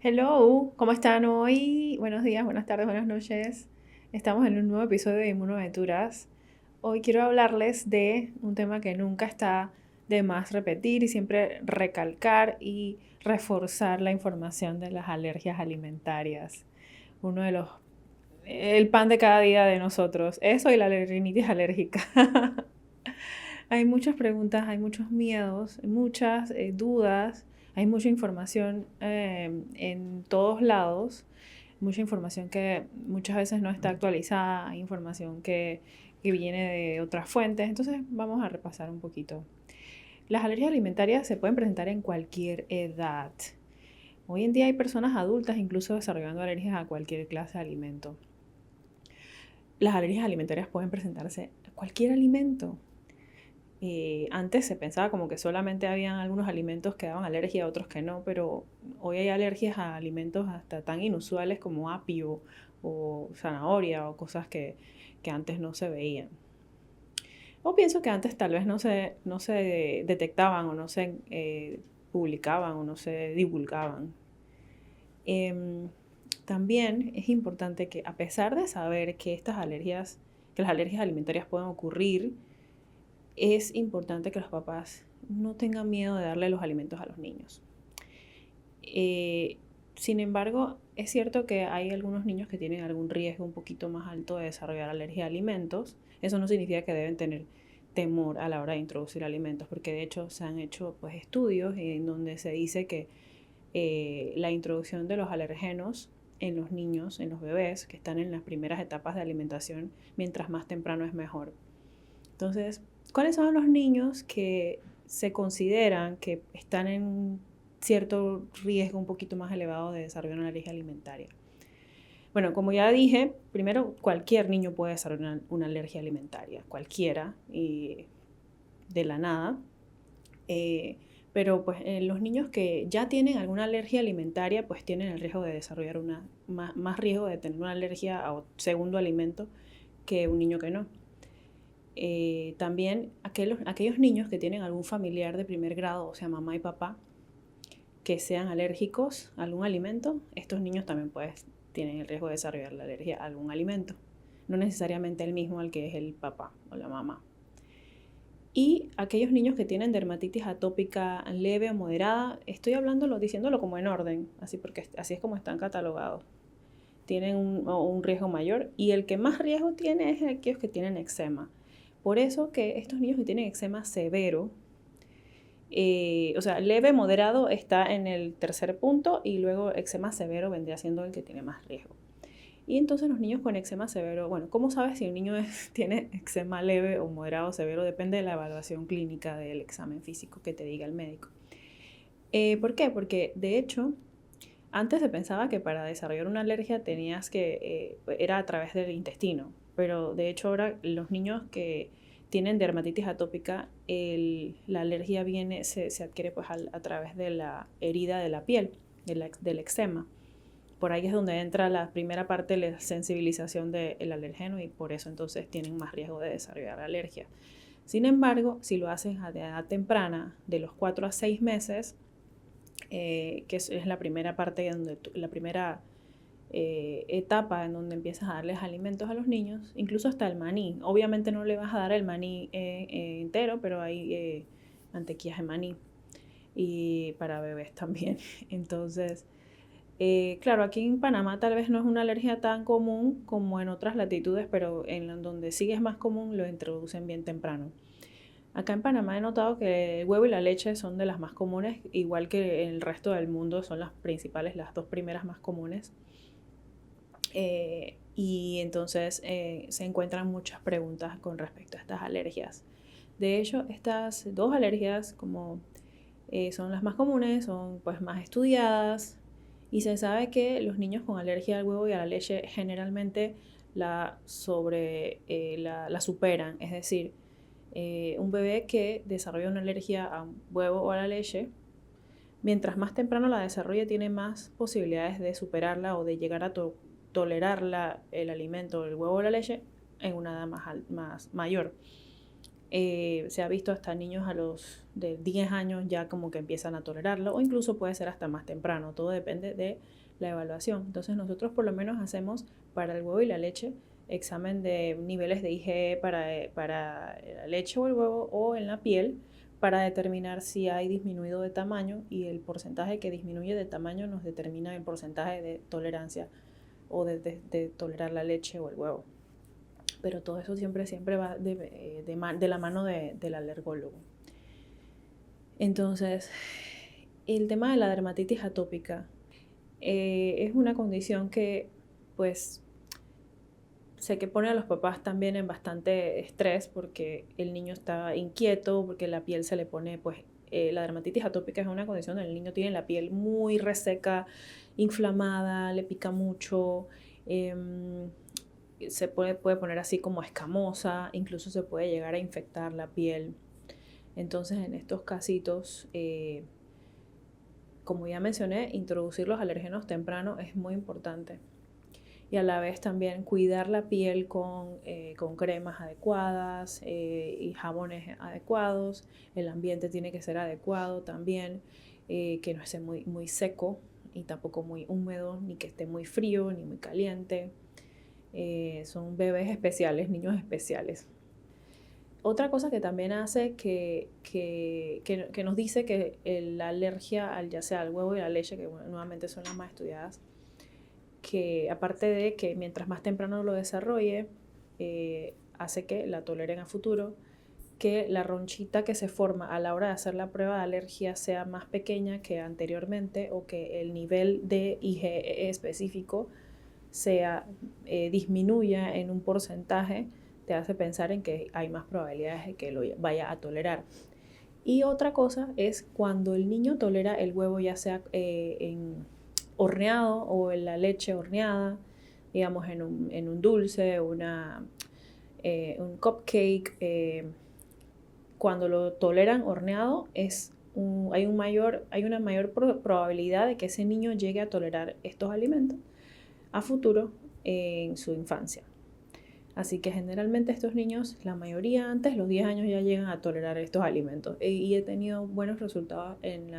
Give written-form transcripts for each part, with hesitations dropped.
Hello, ¿cómo están hoy? Buenos días, buenas tardes, buenas noches. Estamos en un nuevo episodio de Inmunoaventuras. Hoy quiero hablarles de un tema que nunca está de más repetir y siempre recalcar y reforzar la información de las alergias alimentarias. Uno de los, el pan de cada día de nosotros. Eso y la rinitis alérgica. Hay muchas preguntas, hay muchos miedos, muchas dudas, hay mucha información en todos lados, mucha información que muchas veces no está actualizada, hay información que viene de otras fuentes. Entonces vamos a repasar un poquito. Las alergias alimentarias se pueden presentar en cualquier edad. Hoy en día hay personas adultas incluso desarrollando alergias a cualquier clase de alimento. Las alergias alimentarias pueden presentarse a cualquier alimento. Antes se pensaba como que solamente habían algunos alimentos que daban alergia, otros que no, pero hoy hay alergias a alimentos hasta tan inusuales como apio o zanahoria o cosas que antes no se veían. O pienso que antes tal vez no se detectaban o no se publicaban o no se divulgaban. También es importante que a pesar de saber que que las alergias alimentarias pueden ocurrir, es importante que los papás no tengan miedo de darle los alimentos a los niños. Sin embargo, es cierto que hay algunos niños que tienen algún riesgo un poquito más alto de desarrollar alergia a alimentos. Eso no significa que deben tener temor a la hora de introducir alimentos, porque de hecho se han hecho pues, estudios en donde se dice que la introducción de los alergenos en los niños, en los bebés que están en las primeras etapas de alimentación, mientras más temprano es mejor. Entonces, ¿cuáles son los niños que se consideran que están en un cierto riesgo un poquito más elevado de desarrollar una alergia alimentaria? Bueno, como ya dije, primero cualquier niño puede desarrollar una alergia alimentaria, cualquiera, y de la nada. Pero pues los niños que ya tienen alguna alergia alimentaria, pues tienen el riesgo de desarrollar más riesgo de tener una alergia a segundo alimento que un niño que no. También aquellos niños que tienen algún familiar de primer grado, o sea, mamá y papá, que sean alérgicos a algún alimento, estos niños también tienen el riesgo de desarrollar la alergia a algún alimento. No necesariamente el mismo al que es el papá o la mamá. Y aquellos niños que tienen dermatitis atópica leve o moderada, estoy diciéndolo como en orden, porque así es como están catalogados. Tienen un riesgo mayor, y el que más riesgo tiene es aquellos que tienen eczema. Por eso que estos niños que tienen eczema severo, o sea, leve, moderado está en el tercer punto, y luego eczema severo vendría siendo el que tiene más riesgo. Y entonces los niños con eczema severo, bueno, ¿cómo sabes si un niño tiene eczema leve o moderado o severo? Depende de la evaluación clínica del examen físico que te diga el médico. ¿Por qué? Porque de hecho, antes se pensaba que para desarrollar una alergia era a través del intestino, pero de hecho ahora los niños que tienen dermatitis atópica, la alergia se adquiere pues a través de la herida de la piel, del eczema. Por ahí es donde entra la primera parte de la sensibilización del alergeno, y por eso entonces tienen más riesgo de desarrollar alergia. Sin embargo, si lo haces a edad temprana, de los 4 a 6 meses, que es la primera parte, la primera etapa en donde empiezas a darles alimentos a los niños, incluso hasta el maní. Obviamente no le vas a dar el maní entero, pero hay mantequillas de maní, y para bebés también. Entonces, claro, aquí en Panamá tal vez no es una alergia tan común como en otras latitudes, pero en donde sí es más común lo introducen bien temprano. Acá en Panamá he notado que el huevo y la leche son de las más comunes, igual que en el resto del mundo son las principales, las dos primeras más comunes. Y entonces se encuentran muchas preguntas con respecto a estas alergias. De hecho, estas dos alergias, como son las más comunes, son pues más estudiadas, y se sabe que los niños con alergia al huevo y a la leche generalmente la superan. Es decir, un bebé que desarrolla una alergia a un huevo o a la leche, mientras más temprano la desarrolle, tiene más posibilidades de superarla o de llegar a tolerar el alimento, el huevo o la leche, en una edad más mayor. Se ha visto hasta niños a los de 10 años ya como que empiezan a tolerarlo, o incluso puede ser hasta más temprano, todo depende de la evaluación. Entonces nosotros por lo menos hacemos para el huevo y la leche examen de niveles de IgE para la leche o el huevo o en la piel, para determinar si hay disminuido de tamaño, y el porcentaje que disminuye de tamaño nos determina el porcentaje de tolerancia o de tolerar la leche o el huevo. Pero todo eso siempre va de la mano del alergólogo. Entonces, el tema de la dermatitis atópica es una condición que pues sé que pone a los papás también en bastante estrés, porque el niño está inquieto, porque la piel se le pone, pues la dermatitis atópica es una condición donde el niño tiene la piel muy reseca, inflamada, le pica mucho, se puede poner así como escamosa, incluso se puede llegar a infectar la piel. Entonces en estos casitos, como ya mencioné, introducir los alérgenos temprano es muy importante. Y a la vez también cuidar la piel con cremas adecuadas y jabones adecuados. El ambiente tiene que ser adecuado también, que no esté muy seco y tampoco muy húmedo, ni que esté muy frío ni muy caliente. Son bebés especiales, niños especiales. Otra cosa que también hace que nos dice que la alergia, ya sea al huevo y a la leche, que nuevamente son las más estudiadas, que aparte de que mientras más temprano lo desarrolle, hace que la toleren a futuro, que la ronchita que se forma a la hora de hacer la prueba de alergia sea más pequeña que anteriormente, o que el nivel de IgE específico disminuya en un porcentaje, te hace pensar en que hay más probabilidades de que lo vaya a tolerar. Y otra cosa es cuando el niño tolera el huevo, ya sea horneado o en la leche horneada, digamos en un dulce, un cupcake. Cuando lo toleran horneado, hay una mayor probabilidad de que ese niño llegue a tolerar estos alimentos a futuro en su infancia. Así que generalmente estos niños, la mayoría antes los 10 años ya llegan a tolerar estos alimentos. Y he tenido buenos resultados en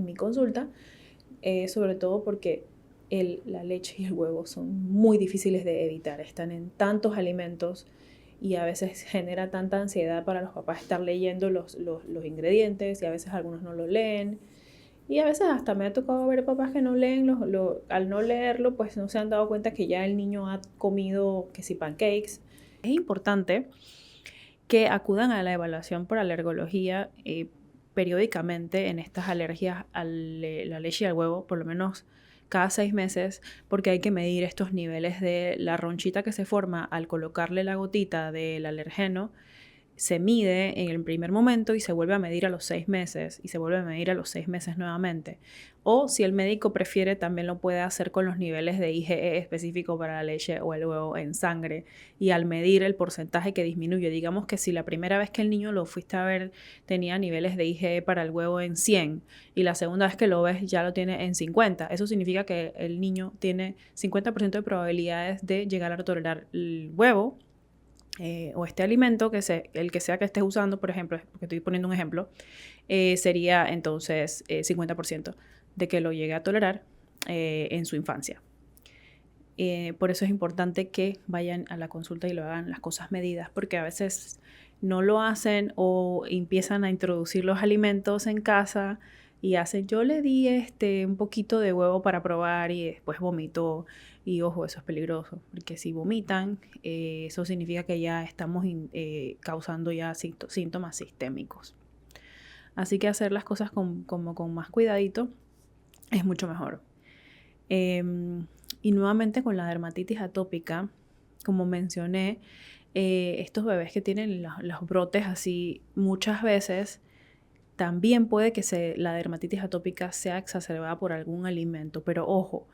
mi consulta, sobre todo porque la leche y el huevo son muy difíciles de evitar. Están en tantos alimentos y a veces genera tanta ansiedad para los papás estar leyendo los ingredientes, y a veces algunos no lo leen. Y a veces hasta me ha tocado ver papás que no leen, al no leerlo, pues no se han dado cuenta que ya el niño ha comido que si pancakes. Es importante que acudan a la evaluación por alergología periódicamente en estas alergias a la leche y al huevo, por lo menos cada 6 meses, porque hay que medir estos niveles de la ronchita que se forma al colocarle la gotita del alergeno. Se mide en el primer momento y se vuelve a medir a los 6 meses y se vuelve a medir a los 6 meses nuevamente. O si el médico prefiere, también lo puede hacer con los niveles de IgE específico para la leche o el huevo en sangre, y al medir el porcentaje que disminuye. Digamos que si la primera vez que el niño lo fuiste a ver tenía niveles de IgE para el huevo en 100 y la segunda vez que lo ves ya lo tiene en 50, eso significa que el niño tiene 50% de probabilidades de llegar a tolerar el huevo o este alimento, el que sea que estés usando, por ejemplo, porque estoy poniendo un ejemplo, sería entonces 50% de que lo llegue a tolerar en su infancia. Por eso es importante que vayan a la consulta y lo hagan las cosas medidas, porque a veces no lo hacen o empiezan a introducir los alimentos en casa y yo le di un poquito de huevo para probar y después vomitó. Y ojo, eso es peligroso, porque si vomitan, eso significa que ya estamos causando ya síntomas sistémicos. Así que hacer las cosas con más cuidadito es mucho mejor. Y nuevamente con la dermatitis atópica, como mencioné, estos bebés que tienen los brotes así, muchas veces también puede que la dermatitis atópica sea exacerbada por algún alimento. Pero ojo,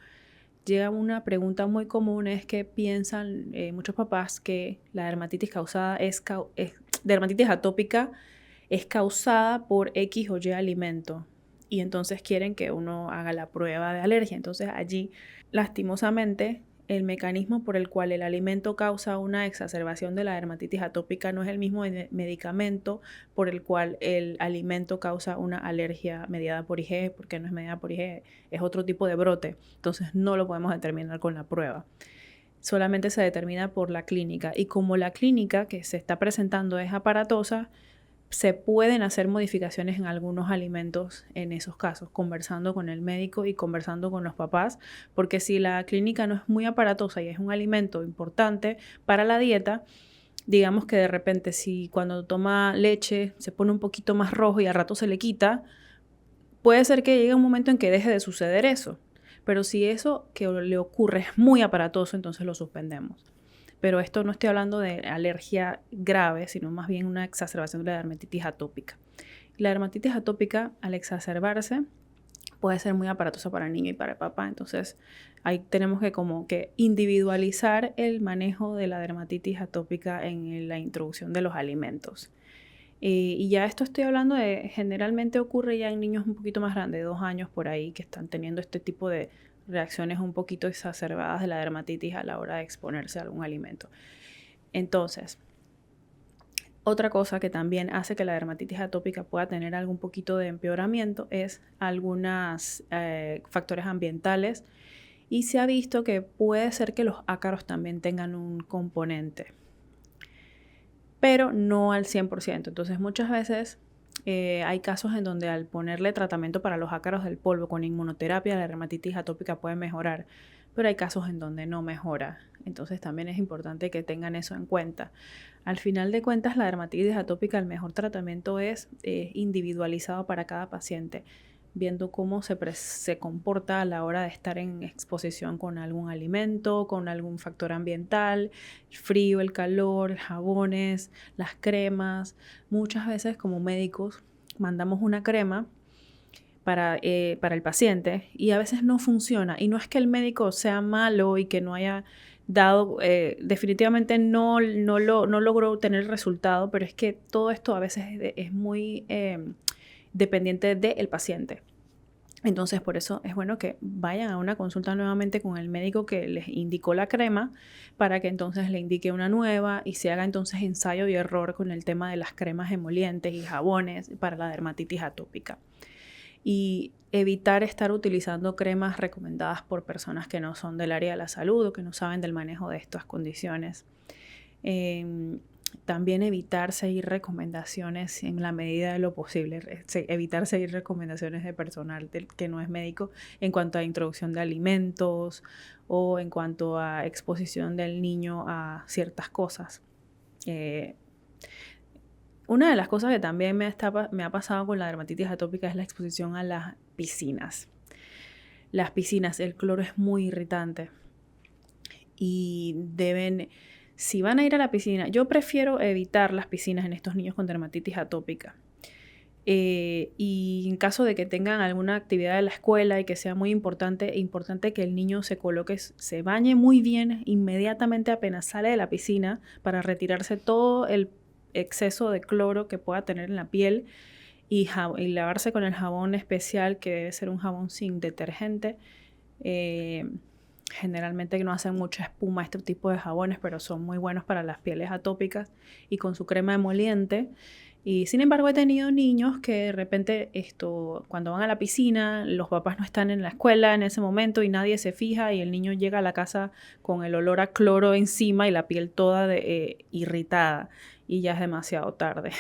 llega una pregunta muy común, es que piensan muchos papás que la dermatitis dermatitis atópica es causada por X o Y alimento, y entonces quieren que uno haga la prueba de alergia. Entonces allí, lastimosamente, el mecanismo por el cual el alimento causa una exacerbación de la dermatitis atópica no es el mismo medicamento por el cual el alimento causa una alergia mediada por IgE, porque no es mediada por IgE, es otro tipo de brote. Entonces no lo podemos determinar con la prueba. Solamente se determina por la clínica. Y como la clínica que se está presentando es aparatosa, se pueden hacer modificaciones en algunos alimentos en esos casos, conversando con el médico y conversando con los papás, porque si la clínica no es muy aparatosa y es un alimento importante para la dieta, digamos que de repente si cuando toma leche se pone un poquito más rojo y al rato se le quita, puede ser que llegue un momento en que deje de suceder eso. Pero si eso que le ocurre es muy aparatoso, entonces lo suspendemos. Pero esto no estoy hablando de alergia grave, sino más bien una exacerbación de la dermatitis atópica. La dermatitis atópica, al exacerbarse, puede ser muy aparatosa para el niño y para el papá. Entonces, ahí tenemos que como que individualizar el manejo de la dermatitis atópica en la introducción de los alimentos. Y ya esto estoy hablando de, generalmente ocurre ya en niños un poquito más grandes, de 2 años por ahí, que están teniendo este tipo de reacciones un poquito exacerbadas de la dermatitis a la hora de exponerse a algún alimento. Entonces, otra cosa que también hace que la dermatitis atópica pueda tener algún poquito de empeoramiento es algunos factores ambientales, y se ha visto que puede ser que los ácaros también tengan un componente, pero no al 100%. Entonces muchas veces hay casos en donde al ponerle tratamiento para los ácaros del polvo con inmunoterapia, la dermatitis atópica puede mejorar, pero hay casos en donde no mejora. Entonces también es importante que tengan eso en cuenta. Al final de cuentas, la dermatitis atópica, el mejor tratamiento es individualizado para cada paciente, viendo cómo se comporta a la hora de estar en exposición con algún alimento, con algún factor ambiental, el frío, el calor, jabones, las cremas. Muchas veces como médicos mandamos una crema para el paciente y a veces no funciona. Y no es que el médico sea malo y que no haya dado, definitivamente no logró tener el resultado, pero es que todo esto a veces es muy dependiente del paciente. Entonces, por eso es bueno que vayan a una consulta nuevamente con el médico que les indicó la crema, para que entonces le indique una nueva y se haga entonces ensayo y error con el tema de las cremas emolientes y jabones para la dermatitis atópica. Y evitar estar utilizando cremas recomendadas por personas que no son del área de la salud o que no saben del manejo de estas condiciones. También evitar seguir recomendaciones en la medida de lo posible, evitar seguir recomendaciones de personal que no es médico en cuanto a introducción de alimentos o en cuanto a exposición del niño a ciertas cosas. Una de las cosas que también me ha pasado con la dermatitis atópica es la exposición a las piscinas. Las piscinas, el cloro es muy irritante y si van a ir a la piscina, yo prefiero evitar las piscinas en estos niños con dermatitis atópica. Y en caso de que tengan alguna actividad de la escuela y que sea muy importante que el niño se bañe muy bien inmediatamente apenas sale de la piscina para retirarse todo el exceso de cloro que pueda tener en la piel y lavarse con el jabón especial, que debe ser un jabón sin detergente. Generalmente no hacen mucha espuma este tipo de jabones, pero son muy buenos para las pieles atópicas, y con su crema emoliente. Y sin embargo he tenido niños que de repente cuando van a la piscina, los papás no están en la escuela en ese momento y nadie se fija, y el niño llega a la casa con el olor a cloro encima y la piel toda irritada, y ya es demasiado tarde.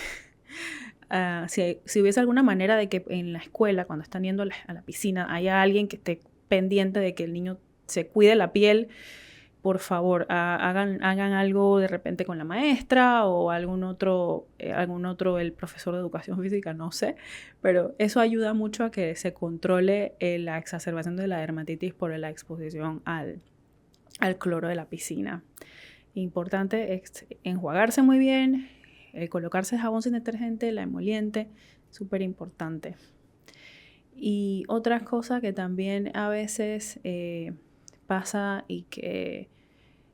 Si hubiese alguna manera de que en la escuela, cuando están yendo a la piscina, haya alguien que esté pendiente de que el niño se cuide la piel, por favor, hagan algo de repente con la maestra o algún otro, el profesor de educación física, no sé, pero eso ayuda mucho a que se controle la exacerbación de la dermatitis por la exposición al cloro de la piscina. Importante es enjuagarse muy bien, colocarse el jabón sin detergente, la emoliente, súper importante. Y otra cosa que también a veces pasa y que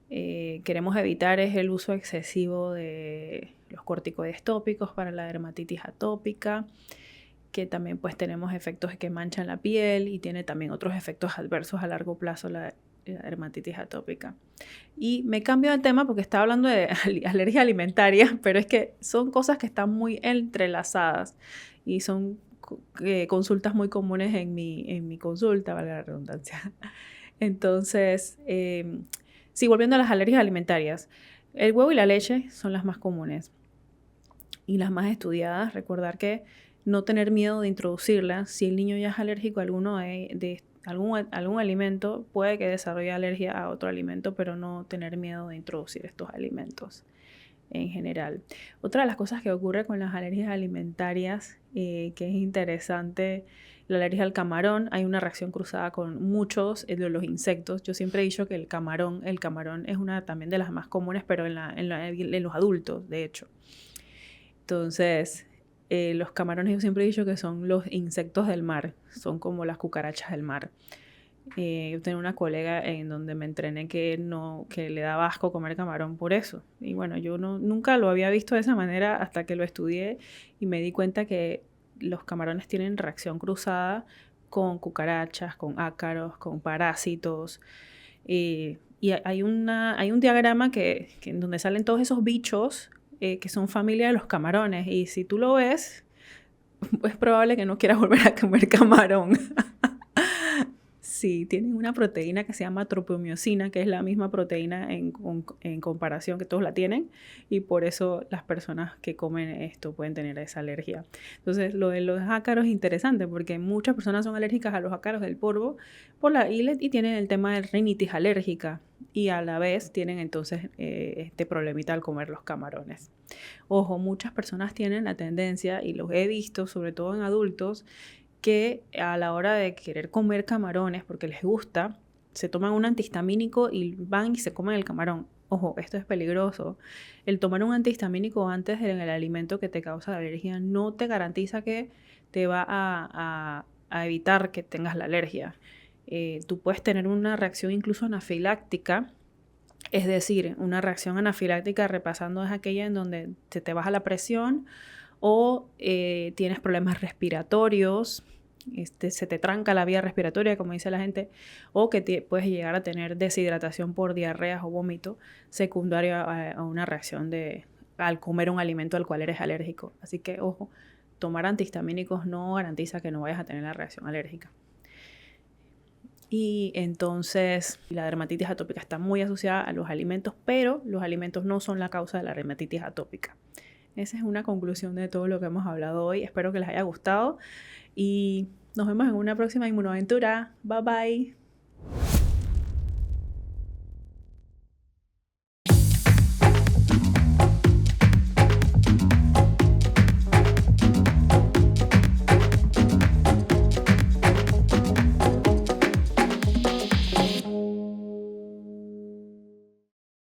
queremos evitar es el uso excesivo de los corticoides tópicos para la dermatitis atópica, que también pues tenemos efectos que manchan la piel y tiene también otros efectos adversos a largo plazo la dermatitis atópica. Y me cambio de tema porque estaba hablando de alergia alimentaria, pero es que son cosas que están muy entrelazadas y son consultas muy comunes en mi consulta, valga la redundancia. Entonces, sí, volviendo a las alergias alimentarias, el huevo y la leche son las más comunes y las más estudiadas. Recordar que no tener miedo de introducirlas. Si el niño ya es alérgico a algún alimento, puede que desarrolle alergia a otro alimento, pero no tener miedo de introducir estos alimentos en general. Otra de las cosas que ocurre con las alergias alimentarias, que es interesante, la alergia al camarón, hay una reacción cruzada con muchos de los insectos. Yo siempre he dicho que el camarón es una también de las más comunes, pero en los adultos, de hecho. Entonces, los camarones yo siempre he dicho que son los insectos del mar, son como las cucarachas del mar. Yo tenía una colega en donde me entrené que le daba asco comer camarón por eso. Y bueno, yo nunca lo había visto de esa manera hasta que lo estudié y me di cuenta que los camarones tienen reacción cruzada con cucarachas, con ácaros, con parásitos. Y hay un diagrama en donde salen todos esos bichos que son familia de los camarones. Y si tú lo ves, es probable que no quieras volver a comer camarón. Sí, tienen una proteína que se llama tropomiosina, que es la misma proteína en comparación que todos la tienen, y por eso las personas que comen esto pueden tener esa alergia. Entonces, lo de los ácaros es interesante porque muchas personas son alérgicas a los ácaros del polvo y tienen el tema de rinitis alérgica y a la vez tienen entonces este problemita al comer los camarones. Ojo, muchas personas tienen la tendencia, y los he visto sobre todo en adultos, que a la hora de querer comer camarones porque les gusta, se toman un antihistamínico y van y se comen el camarón. Ojo, esto es peligroso. El tomar un antihistamínico antes del alimento que te causa la alergia no te garantiza que te va a evitar que tengas la alergia. Tú puedes tener una reacción incluso anafiláctica. Es decir, una reacción anafiláctica, repasando, es aquella en donde se te baja la presión o tienes problemas respiratorios, se te tranca la vía respiratoria, como dice la gente, o que puedes llegar a tener deshidratación por diarreas o vómito secundaria a una reacción al comer un alimento al cual eres alérgico. Así que, ojo, tomar antihistamínicos no garantiza que no vayas a tener la reacción alérgica. Y entonces la dermatitis atópica está muy asociada a los alimentos, pero los alimentos no son la causa de la dermatitis atópica. Esa es una conclusión de todo lo que hemos hablado hoy. Espero que les haya gustado y nos vemos en una próxima Inmunoaventura. Bye bye.